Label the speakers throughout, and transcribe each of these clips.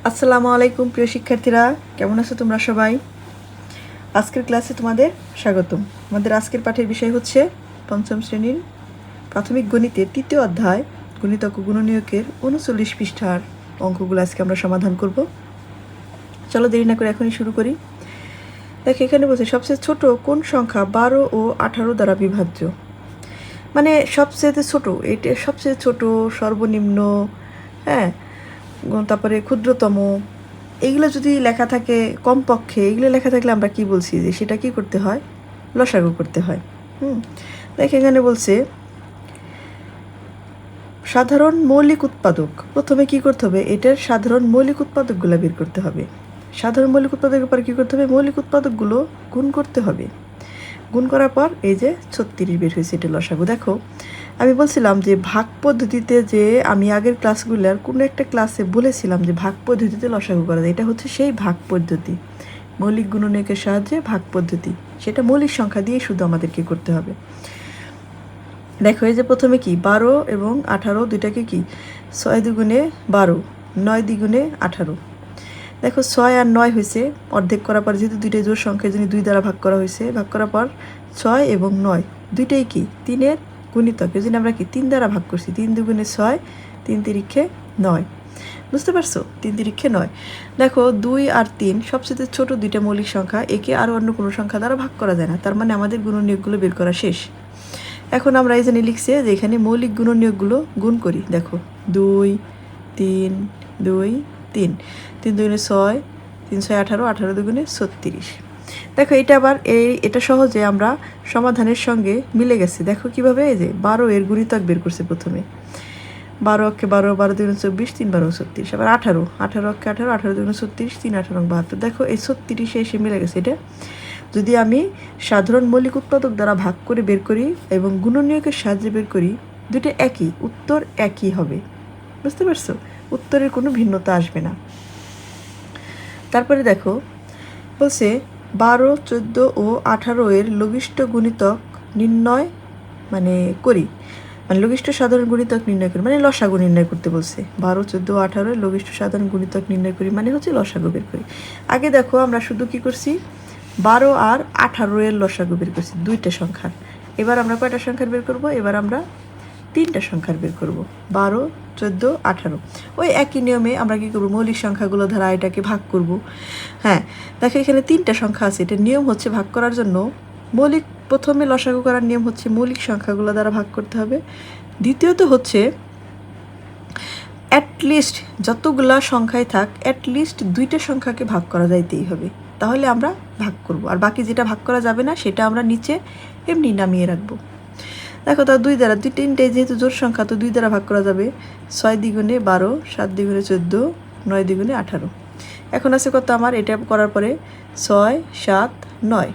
Speaker 1: আসসালামু আলাইকুম প্রিয় শিক্ষার্থীরা, কেমন আছো তোমরা সবাই? আজকের ক্লাসে তোমাদের স্বাগতম। আমাদের আজকের পাঠের বিষয় হচ্ছে পঞ্চম শ্রেণীর প্রাথমিক গণিতের ৩য় অধ্যায় গণিতক ও গুণনীয়কের ৩৯ পৃষ্ঠার অঙ্কগুলো আজকে আমরা সমাধান করব। চলো দেরি না করে এখনই শুরু করি। দেখো এখানে বলছে সবচেয়ে ছোট কোন সংখ্যা ১২ ও ১৮ দ্বারা বিভাজ্য। মানে সবচেয়ে ছোট, এটা সবচেয়ে ছোট, সর্বনিম্ন, হ্যাঁ, তারপরে ক্ষুদ্রতম, এইগুলো যদি লেখা থাকে কমপক্ষে, এইগুলো লেখা থাকলে আমরা কি বলছি যে সেটা কি করতে হয়, লসাগু করতে হয়। দেখ এখানে বলছে সাধারণ মৌলিক উৎপাদক। প্রথমে কি করতে হবে, এটার সাধারণ মৌলিক উৎপাদকগুলো বের করতে হবে। সাধারণ মৌলিক উৎপাদকের পর কী করতে হবে, মৌলিক উৎপাদকগুলো গুণ করতে হবে। গুণ করার পর এই যে 36 বের হয়েছে, এটা লসাগু। দেখো আমি বলছিলাম যে ভাগ পদ্ধতিতে, যে আমি আগের ক্লাসগুলোর কোনো একটা ক্লাসে বলেছিলাম যে ভাগ পদ্ধতিতে লসাগু করা যায়। এটা হচ্ছে সেই ভাগ পদ্ধতি, মৌলিক গুণনীয়কের সাহায্যে ভাগ পদ্ধতি। সেটা মৌলিক সংখ্যা দিয়ে শুধু আমাদেরকে করতে হবে। দেখো এই যে প্রথমে কি 12 এবং 18 দুইটাকে কি 6 দ্বিগুণে 12, 9 দ্বিগুণে 18। দেখো 6 আর 9 হয়েছে, অর্ধেক করার পর যেহেতু দুইটাই জোড় সংখ্যা জন্য 2 দ্বারা ভাগ করা হয়েছে, ভাগ করার পর 6 এবং 9 দুইটাই কি 3-এর গুণিতক, এই জন্য আমরা কি 3 দ্বারা ভাগ করছি। 3 দুগুণে 6, 3 তিরিক্ষে 9। বুঝতে পারছো, 3 তিরিক্ষে 9। দেখো 2 আর 3 সবচেয়ে ছোট দুইটা মৌলিক সংখ্যা, একে আর অন্য কোনো সংখ্যা দ্বারা ভাগ করা যায় না। তার মানে আমাদের গুণনীয়কগুলো বের করা শেষ। এখন আমরা এই জন্য লিখছি যে এখানে মৌলিক গুণনীয়কগুলো গুণ করি। দেখো 2 3 2 3, 3 দুগুণে 6, 3 6 18, 18 দুগুণে 36। দেখো এটা আবার এটা সহজে আমরা সমাধানের সঙ্গে মিলে গেছে। দেখো কিভাবে, এই যে 12 এর গুণিতক বের করছে প্রথমে। 12 অক্ষে 12, 12 দুগুণে 24, 3 12 36। আবার 18, 18 অক্ষে 18, 18 দুগুণে 36, 3 18 72। দেখো এই 36 এসে মিলে গেছে। এটা যদি আমি সাধারণ মৌলিক উৎপাদক দ্বারা ভাগ করে বের করি এবং গুণনীয়কের সাহায্যে বের করি, দুটো একই, উত্তর একই হবে। বুঝতে পারছো, উত্তরের কোনো ভিন্নতা আসবে না। তারপরে দেখো বলছে 12, 14 ও 18 এর লঘিষ্ঠ গুণিতক নির্ণয় করি, লঘিষ্ঠ সাধারণ গুণিতক নির্ণয় করি, লসাগু নির্ণয় করতে বলছে। 12, 14 ও 18 এর লঘিষ্ঠ সাধারণ গুণিতক নির্ণয় করি হচ্ছে লসাগু বের করি। আগে দেখো আমরা শুধু কি করছি, 12 আর 18 এর লসাগু বের করছি দুইটা সংখ্যার। এবার আমরা কয়টা সংখ্যার বের করব, এবার আমরা 3টা সংখ্যার বের করব, 12, 14, 18। ওই একই নিয়মে আমরা কি করব, মৌলিক সংখ্যাগুলো দ্বারা এটাকে ভাগ করব। হ্যাঁ দেখো এখানে 3টা সংখ্যা আছে, এটা নিয়ম হচ্ছে ভাগ করার জন্য প্রথমে লসাগু করার নিয়ম হচ্ছে মৌলিক সংখ্যাগুলো দ্বারা ভাগ করতে হবে। দ্বিতীয়ত হচ্ছে অ্যাটলিস্ট যতগুলা সংখ্যায় থাক, অ্যাটলিস্ট 2টা সংখ্যাকে ভাগ করা যাইতেই হবে, তাহলে আমরা ভাগ করব। আর বাকি যেটা ভাগ করা যাবে না সেটা আমরা নিচে এমনি নামিয়ে রাখবো। দেখো তা 2 দ্বারা, 3টাই যেহেতু জোড় সংখ্যা, তো 2 দ্বারা ভাগ করা যাবে। 6 দ্বিগুণে 12, 7 দ্বিগুণে 14, 9 দ্বিগুণে 18। এখন আছে কত আমার, এটা করার পরে 6 7 9,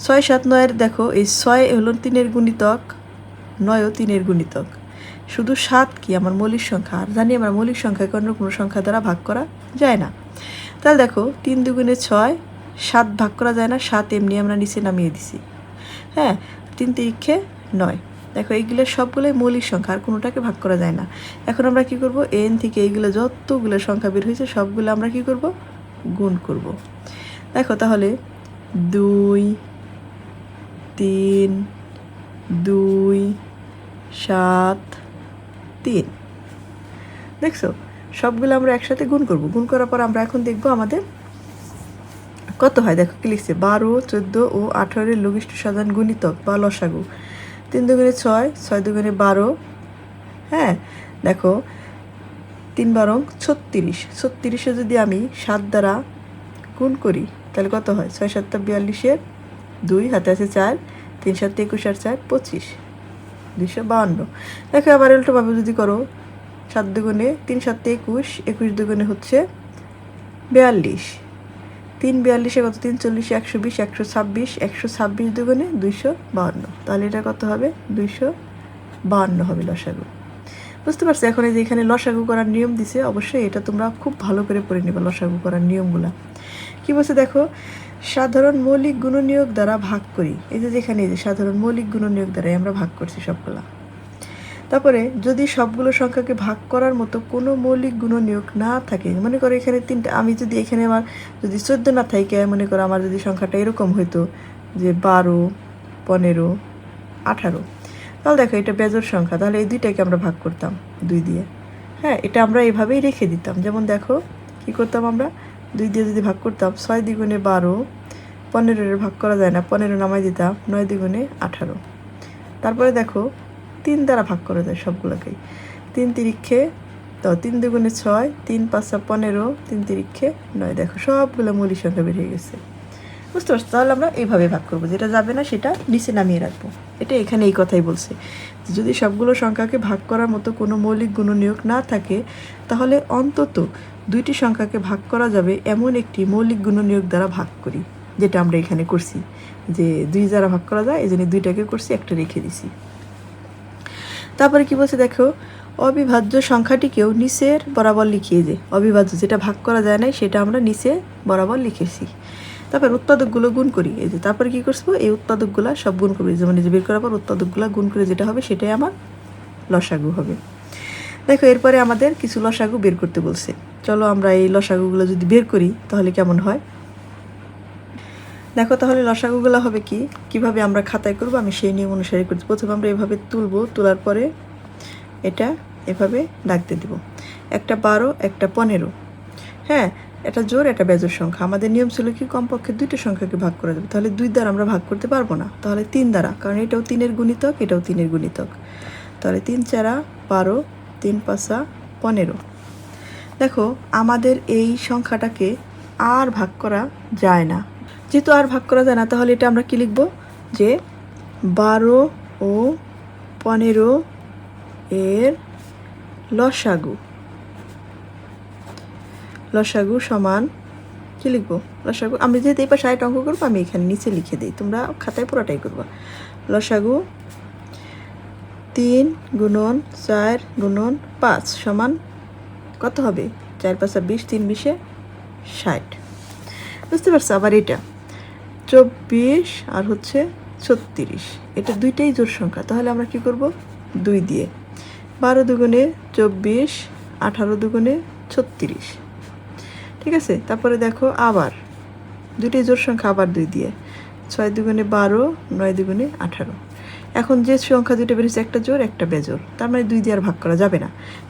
Speaker 1: 6 7 9-এর দেখো এই 6 হলো 3-এর গুণিতক, 9ও 3-এর গুণিতক। শুধু 7 কি আমার মৌলিক সংখ্যা, আর জানি আমরা মৌলিক সংখ্যাকে অন্য কোনো সংখ্যা দ্বারা ভাগ করা যায় না। তাহলে দেখো 3 দুগুণে 6, 7 ভাগ করা যায় না, 7 এমনি আমরা নিচে নামিয়ে দিছি। হ্যাঁ, 3 তিরিক্ষে 9। দেখো এইগুলো সবগুলোই মৌলিক সংখ্যা, আর কোনোটাকে ভাগ করা যায় না। এখন আমরা কি করব, এন থেকে এইগুলো যতগুলো সংখ্যা বের হয়েছে সবগুলো আমরা কি করব, গুণ করব। দেখো তাহলে 2 3 2 7 3। দেখছো সবগুলো আমরা একসাথে গুণ করব। গুণ করার পর আমরা এখন দেখব আমাদের কত হয়। দেখো কি লিখছে, 12, 14 ও 18 এর লঘিষ্ঠ সাধারণ গুণিতক বা লসাগু। 3 দুগুণে 6, 6 দুগুণে 12। হ্যাঁ দেখো 3 12 36, 36-এ যদি আমি 7 দ্বারা গুণ করি তাহলে কত হয়, 6 7 42-এর 2, হাতে আছে 4, 3 7 21 আর 4 25, 252। দেখো আবার উল্টোভাবে যদি করো, 7 দুগুণে 3 7 21, 21 দুগুণে হচ্ছে 42, 3 42-এ কত, 3 40, 120, 126, 126 দুগুণে 252। তাহলে এটা কত হবে, 252 হবে লসাগু। বুঝতে পারছো, এখন এই যে এখানে লসাগু করার নিয়ম দিছে, অবশ্যই এটা তোমরা খুব ভালো করে পড়ে নেবে লসাগু করার নিয়মগুলা। কি বলছে দেখো, সাধারণ মৌলিক গুণনীয়ক দ্বারা ভাগ করি। এই যে যেখানে এই যে সাধারণ মৌলিক গুণনীয়ক দ্বারাই আমরা ভাগ করছি সবগুলা। তারপরে যদি সবগুলো সংখ্যাকে ভাগ করার মতো কোনো মৌলিক গুণনীয়ক না থাকে, মনে করো এখানে তিনটা, আমি যদি এখানে আমার যদি 14 না থাকে, মনে করো আমার যদি সংখ্যাটা এরকম হইতো যে 12, 15, 18, তাহলে দেখো এটা বেজোড় সংখ্যা, তাহলে এই দুইটাকে আমরা ভাগ করতাম 2 দিয়ে। হ্যাঁ, এটা আমরা এইভাবেই রেখে দিতাম। যেমন দেখো কি করতাম, আমরা 2 দিয়ে যদি ভাগ করতাম, 6 দ্বিগুণে 12, 15 ভাগ করা যায় না, 15 নামাই দিতাম, 9 দ্বিগুণে 18। তারপরে দেখো 3 দ্বারা ভাগ করা যায় সবগুলোকেই, 3 তিরিক্ষে, তো 3 দুগুণে 6, 3 5 15, 3 তিরিক্ষে 9। দেখো সবগুলো মৌলিক সংখ্যা বেরিয়ে গেছে। বুঝতে পারছো? তাহলে আমরা এইভাবে ভাগ করবো, যেটা যাবে না সেটা নিচে নামিয়ে রাখবো। এটা এখানে এই কথাই বলছে, যদি সবগুলো সংখ্যাকে ভাগ করার মতো কোনো মৌলিক গুণনীয়ক না থাকে, তাহলে অন্তত 2টি সংখ্যাকে ভাগ করা যাবে এমন একটি মৌলিক গুণনীয়ক দ্বারা ভাগ করি, যেটা আমরা এখানে করছি, যে 2 দ্বারা ভাগ করা যায়, এই জন্য 2টাকে করছি, একটা রেখে দিছি। তারপরে কি বলছে দেখো, অবিভাজ্য সংখ্যাটিকেও নিচের বরাবর লিখিয়ে যে অবিভাজ্য, যেটা ভাগ করা যায় না সেটা আমরা নিচে বরাবর লিখেছি। তারপর উৎপাদকগুলো গুণ করি, এই যে তারপরে কী করবো, এই উৎপাদকগুলো সব গুণ করবি, যেমন এই যে বের করার পর উৎপাদকগুলো গুণ করে যেটা হবে সেটাই আমার লসাগু হবে। দেখো এরপরে আমাদের কিছু লসাগু বের করতে বলছে। চলো আমরা এই লসাগুগুলো যদি বের করি তাহলে কেমন হয় দেখো। তাহলে লসাগুগুলো হবে কি, কিভাবে আমরা খাতায় করব আমি সেই নিয়ম অনুসারে করছি। প্রথমে আমরা এভাবে তুলবো, তোলার পরে এটা এভাবে ডাকতে দিব, একটা 12, একটা 15। হ্যাঁ, এটা জোর, এটা বেজোড় সংখ্যা। আমাদের নিয়ম ছিল কি, কমপক্ষে 2টা সংখ্যাকে ভাগ করা যাবে। তাহলে 2 দ্বারা আমরা ভাগ করতে পারবো না, তাহলে 3 দ্বারা, কারণ এটাও 3-এর গুণিতক, এটাও 3-এর গুণিতক। তাহলে 3 4 12, 3 5 15। দেখো আমাদের এই সংখ্যাটাকে আর ভাগ করা যায় না, যেহেতু আর ভাগ করা যায় না, তাহলে এটা আমরা কি লিখব, যে 12 ও 15 এর লসাগু। লসাগু সমান কি লিখবো, লসাগু আমি যেহেতু এই পাশে আরেকটা অঙ্ক করবো, আমি এখানে নিচে লিখে দিই, তোমরা খাতায় পুরোটাই করবা। লসাগু 3 গুণন 4 গুণন 5 সমান কত হবে, 4 5 20, 3 20 60। বুঝতে পারছো? আবার এটা 24 আর হচ্ছে 36, এটা দুইটাই জোড় সংখ্যা, তাহলে আমরা কি করব, 2 দিয়ে। 12 দুগুণে 24, 18 দুগুণে 36। ঠিক আছে, তারপরে দেখো আবার দুইটাই জোড় সংখ্যা, আবার 2 দিয়ে। 6 দুগুণে 12, 9 দুগুণে 18। এখন যে সংখ্যা দুইটা বেরিয়েছে, একটা জোড় একটা বেজোড়, তার মানে 2 দিয়ে আর ভাগ করা যাবে না।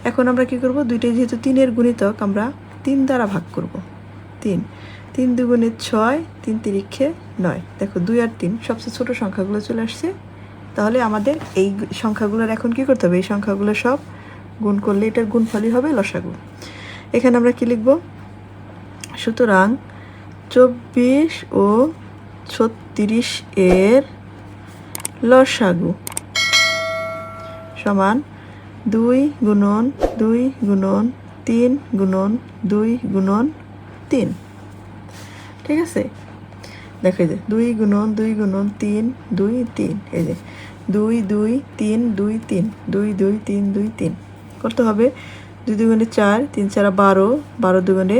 Speaker 1: এখন আমরা কি করব, দুইটাই যেহেতু 3-এর গুণিতক, আমরা 3 দ্বারা ভাগ করব। 3 3 দুগুণে 6, 3 তিরিক্ষে 9। দেখো 2 আর 3 সবচেয়ে ছোট সংখ্যাগুলো চলে আসছে। তাহলে আমাদের এই সংখ্যাগুলোর এখন কি করতে হবে, এই সংখ্যাগুলো সব গুণ করলে এটার গুণফলই হবে লসাগু। এখানে আমরা কি লিখব, সুতরাং 24 ও 36 এর লসাগু সমান 2 গুণন 2 গুণন 3 গুণন 2 গুণন 3। ঠিক আছে, দেখো এই যে 2 গুণন 2 গুণন 3 2 3, এই যে 2 2 3 2 3 2 2 3 2 3 করতে হবে। 2 দুগুণে 4, 3 4 12, 12 দুগুণে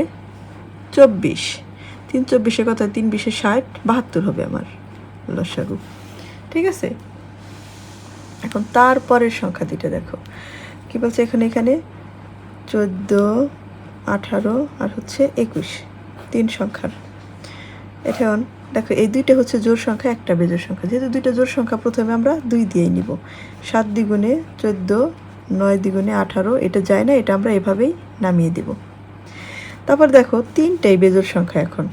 Speaker 1: 24, 3 24 কথা 3 20 60, 72 হবে আমার লসাগু। ঠিক আছে, এখন তারপরের সংখ্যা দুইটা দেখো কি বলছে, এখানে 14, 18 আর হচ্ছে 21, 3 সংখ্যার। এখন দেখো এই দুইটা হচ্ছে জোড় সংখ্যা, একটা বেজোড় সংখ্যা। যেহেতু দুইটা জোড় সংখ্যা, প্রথমে আমরা 2 দিয়েই নিব। 7 দ্বিগুণে 14, 9 দ্বিগুণে 18, এটা যায় না, এটা আমরা এভাবেই নামিয়ে দিব। তারপর দেখো 3টাই বেজোড় সংখ্যা। এখন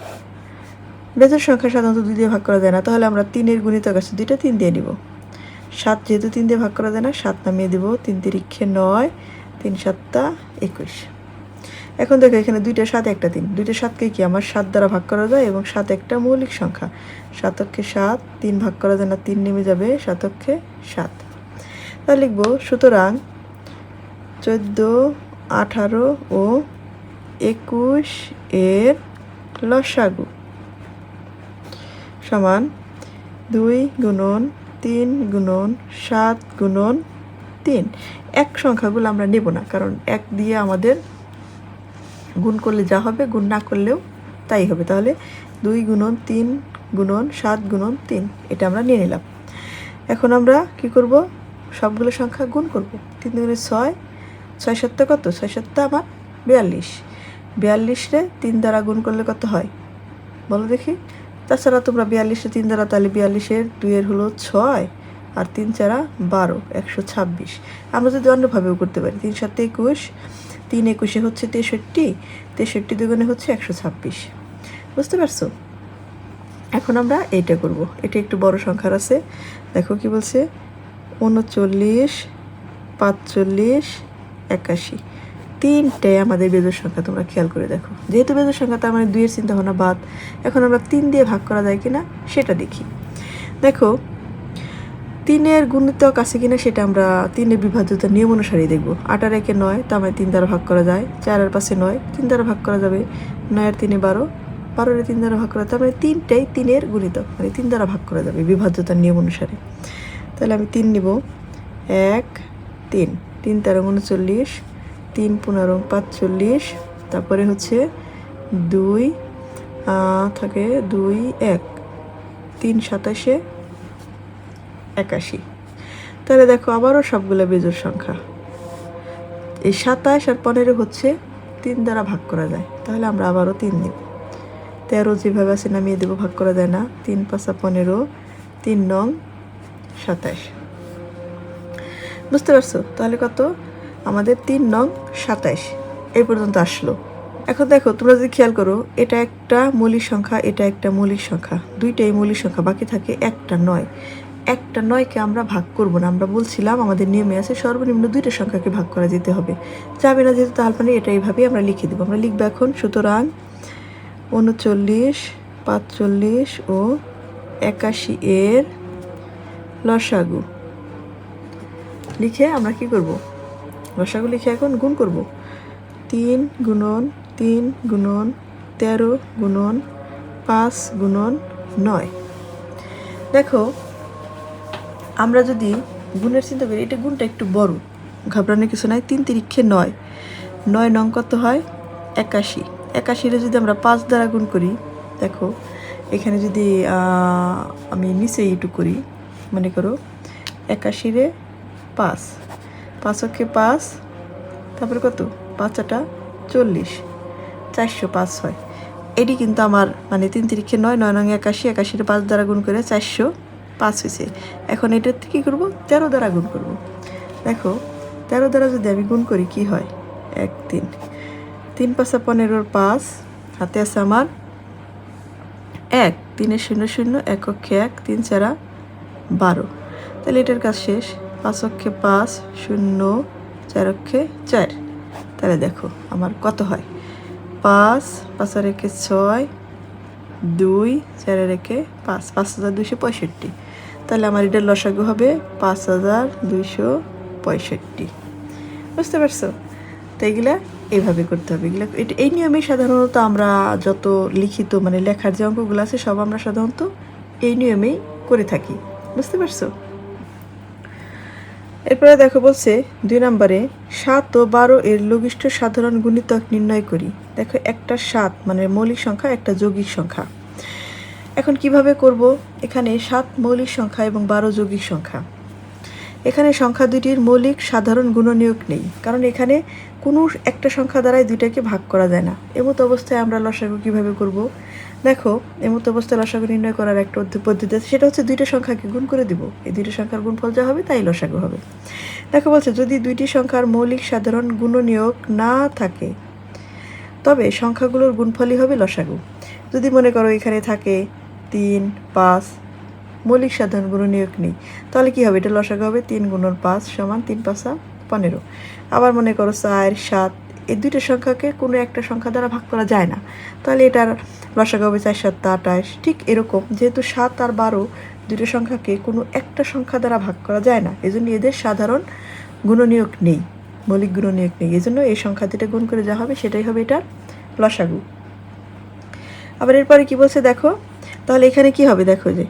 Speaker 1: বেজোড় সংখ্যা সাধারণত 2 দিয়ে ভাগ করা যায় না, তাহলে আমরা 3-এর গুণিতক আছে 2টা, 3 দিয়ে নিব। 7 যেহেতু 3 দিয়ে ভাগ করা যায় না, 7 নামিয়ে দিব। 3 তিরিক্ষে 9, 3 7 21। এখন দেখো এখানে 2টা 7 একটা 3, 2টা 7কে কি আমার 7 দ্বারা ভাগ করা যায়, এবং 7 একটা মৌলিক সংখ্যা। 7 অক্ষে 7, 3 ভাগ করা যায় না, 3 নেমে যাবে, 7 অক্ষে 7। তাহলে লিখব, সুতরাং 14, 18 ও 21 এর লসাগু সমান 2 গুণন 3 গুণন 7 গুণন 3। এক সংখ্যাগুলো আমরা নেব না, কারণ 1 দিয়ে আমাদের গুণ করলে যা হবে, গুণ না করলেও তাই হবে। তাহলে 2 গুণন 3 গুণন 7 গুণন 3, এটা আমরা নিয়ে নিলাম। এখন আমরা কি করব, সবগুলো সংখ্যা গুণ করব। 3 দুগুণে 6, 6 7 কত? 6 7 আমার 42। 42-রে 3 দ্বারা গুণ করলে কত হয় বলো দেখি? তাছাড়া তোমরা 42-এ 3 দ্বারা, তাহলে 42-এর 2 হলো 6 আর 3 4 12, 126। আমরা যদি অন্যভাবেও করতে পারি, 3 7 21, 3 21-এ হচ্ছে 63, 63 দুগুণে হচ্ছে 126। বুঝতে পারছো? এখন আমরা এইটা করব। এটা একটু বড় সংখ্যার আছে। দেখো কি বলছে, 39, 45, 81, তিনটাই আমাদের বেজোড় সংখ্যা। তোমরা খেয়াল করে দেখো, যেহেতু বেজোড় সংখ্যা তার মানে 2-এর চিন্তা ভাবনা বাদ। এখন আমরা 3 দিয়ে ভাগ করা যায় কিনা সেটা দেখি। দেখো 3-এর গুণিতক আছে কিনা সেটা আমরা 3-এর বিভাজ্যতার নিয়ম অনুসারেই দেখব। 8 আর 1-এ 9, তার মানে 3 দ্বারা ভাগ করা যায়। 4 আর 5-এ 9, 3 দ্বারা ভাগ করা যাবে। 9 আর 3-এ 12, 12-এর 3 দ্বারা ভাগ করা, তার মানে তিনটাই 3-এর গুণিতক, মানে 3 দ্বারা ভাগ করা যাবে বিভাজ্যতার নিয়ম অনুসারে। তাহলে আমি 3 নিব। 1 3, 3 13 39, 3 15 45, তারপরে হচ্ছে 2 থাকে 2 1, 3 27 81। তাহলে দেখো আবারও সবগুলো বেজোড় সংখ্যা। এই 27 আর 15 হচ্ছে 3 দ্বারা ভাগ করা যায়, তাহলে আমরা আবারও 3 নিব। 13 যেভাবে আছে নামিয়ে দেবো, ভাগ করা যায় না। 3 5 15, 3 9 27। বুঝতে পারছো? তাহলে কত আমাদের 3 9 27 এই পর্যন্ত আসলো। এখন দেখো তোমরা যদি খেয়াল করো, এটা একটা মৌলিক সংখ্যা, এটা একটা মৌলিক সংখ্যা, দুইটাই মৌলিক সংখ্যা, বাকি থাকে একটা 9। একটা 9-কে আমরা ভাগ করব না। আমরা বলছিলাম আমাদের নিয়মে আছে সর্বনিম্ন 2টা সংখ্যাকে ভাগ করা যেতে হবে। যাবে না যেহেতু, তাহলে মানে এটা এইভাবেই আমরা লিখে দেবো। আমরা লিখবো এখন, সুতরাং 39, 45 ও 81 এর লসাগু লিখে আমরা কি করব? লসাগু লিখে এখন গুণ করব। 3 গুণন 3 গুণন 13 গুণন 5 গুণন 9। দেখো আমরা যদি গুণের চিন্তা করি, এটা গুণটা একটু বড়, ঘাবড়ানোর কিছু নাই। 3 তিরিক্ষে 9, 9 নং কত হয়? 81। 81-রে যদি আমরা 5 দ্বারা গুণ করি, দেখো এখানে যদি আমি নিচে একটু করি, মনে করো 81-রে 5, 5 অক্ষে 5, তারপরে কত 5 8 40, 405 হয়। এটি কিন্তু আমার মানে 3 তিরিক্ষে 9, 9 নং 81, 81-রে 5 দ্বারা গুণ করে 405 হয়েছে। এখন এটাতে কী করব? 13 দ্বারা গুণ করব। দেখো 13 দ্বারা যদি আমি গুণ করি কি হয়? 1 3, 3 5 15, 5 হাতে আছে আমার 1, 3 0 0, 1 অক্ষে 1, 3 4 12। তাহলে এটার কাজ শেষ। 5 অক্ষে 5 0, 4 অক্ষে 4। তাহলে দেখো আমার কত হয়? 5 5 আর 1 6, 2 4 আর 1 5, 5265। তাহলে আমার এটার লসাগু হবে 5265। বুঝতে পারছো? তো এইগুলা এইভাবে করতে হবে। এগুলো এই নিয়মে সাধারণত আমরা যত লিখিত মানে লেখার যে অঙ্কগুলো আছে সব আমরা সাধারণত এই নিয়মেই করে থাকি। বুঝতে পারছো? এরপরে দেখো বলছে 2 নম্বরে 7 ও 12 এর লঘিষ্ঠ সাধারণ গুণিতক নির্ণয় করি। দেখো একটা 7 মানে মৌলিক সংখ্যা, একটা যৌগিক সংখ্যা। এখন কিভাবে করব? এখানে 7 মৌলিক সংখ্যা এবং 12 যৌগিক সংখ্যা। এখানে সংখ্যা দুটির মৌলিক সাধারণ গুণনীয়ক নেই, কারণ এখানে কোনো একটা সংখ্যা দ্বারাই দুইটাকে ভাগ করা যায় না। এমতো অবস্থায় আমরা লসাগু কিভাবে করব? দেখো এমতো অবস্থায় লসাগু নির্ণয় করার একটা পদ্ধতি আছে, সেটা হচ্ছে দুইটা সংখ্যাকে গুণ করে দিব। এই দুইটা সংখ্যার গুণফল যা হবে তাই লসাগু হবে। দেখো বলছে যদি দুইটি সংখ্যার মৌলিক সাধারণ গুণনীয়ক না থাকে তবে সংখ্যাগুলোর গুণফলই হবে লসাগু। যদি মনে করো এখানে থাকে 3 5, মৌলিক সাধারণ গুণনীয়ক নেই, তাহলে কি হবে? এটা লসাগু হবে 3 গুণন 5 সমান 3 5 15। আবার মনে করো 4 7, এই দুইটা সংখ্যাকে কোনো একটা সংখ্যা দ্বারা ভাগ করা যায় না, তাহলে এটার লসাগু হবে 4 7 28। ঠিক এরকম যেহেতু 7 আর 12 দুইটা সংখ্যাকে কোনো একটা সংখ্যা দ্বারা ভাগ করা যায় না, এজন্য এদের সাধারণ গুণনীয়ক নেই, মৌলিক গুণনীয়ক নেই। এজন্য এই সংখ্যা দুটো গুণ করে যা হবে সেটাই হবে এটার লসাগু। আবার এরপরে কি বলছে দেখো, তাহলে এখানে কি হবে? দেখো যে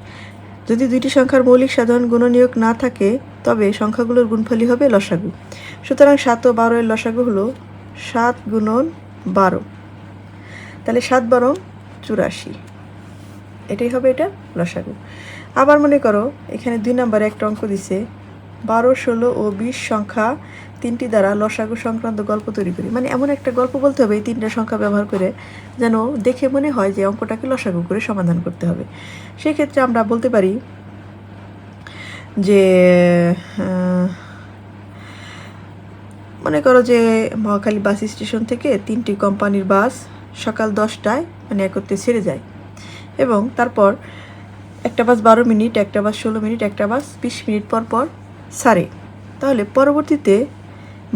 Speaker 1: যদি দুইটি সংখ্যার মৌলিক সাধারণ গুণনীয়ক না থাকে তবে সংখ্যাগুলোর গুণফলই হবে লসাগু। সুতরাং 7 ও 12 এর লসাগু হলো 7 গুণন 12, তাহলে 7 12 84, এটাই হবে এটা লসাগু। আবার মনে করো এখানে 2 নম্বরে একটা অঙ্ক দিছে 12, 16 ও 20 সংখ্যা তিনটি দ্বারা লসাগু সংক্রান্ত গল্প তৈরি করি। মানে এমন একটা গল্প বলতে হবে এই তিনটা সংখ্যা ব্যবহার করে, যেন দেখে মনে হয় যে অঙ্কটাকে লসাগু করে সমাধান করতে হবে। সেক্ষেত্রে আমরা বলতে পারি যে মনে করো যে মহাখালী বাস স্টেশন থেকে 3টি কোম্পানির বাস সকাল 10টায় মানে একত্রে ছেড়ে যায়, এবং তারপর একটা বাস 12 মিনিট, একটা বাস 16 মিনিট, একটা বাস 20 মিনিট পর পর ছাড়ে। তাহলে পরবর্তীতে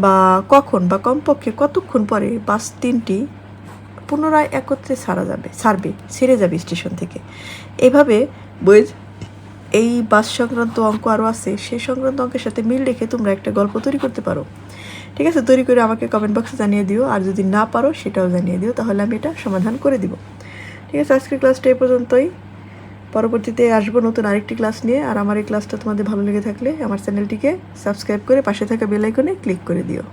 Speaker 1: বা কখন বা কমপক্ষে কতক্ষণ পরে বাস 3টি পুনরায় একত্রে ছেড়ে যাবে স্টেশন থেকে। এভাবে এই বাস সংক্রান্ত অঙ্ক আরও আছে, সেই সংক্রান্ত অঙ্কের সাথে মিল রেখে তোমরা একটা গল্প তৈরি করতে পারো। ঠিক আছে, তৈরি করে আমাকে কমেন্ট বক্সে জানিয়ে দিও, আর যদি না পারো সেটাও জানিয়ে দিও, তাহলে আমি এটা সমাধান করে দিব। ঠিক আছে, আজকের ক্লাসটা এই পর্যন্তই। পরবর্তীতে আসবো নতুন আরেকটি ক্লাস নিয়ে। আর আমার এই ক্লাসটা তোমাদের ভালো লেগে থাকলে আমার চ্যানেলটিকে সাবস্ক্রাইব করে পাশে থাকা বেল আইকনে ক্লিক করে দিও।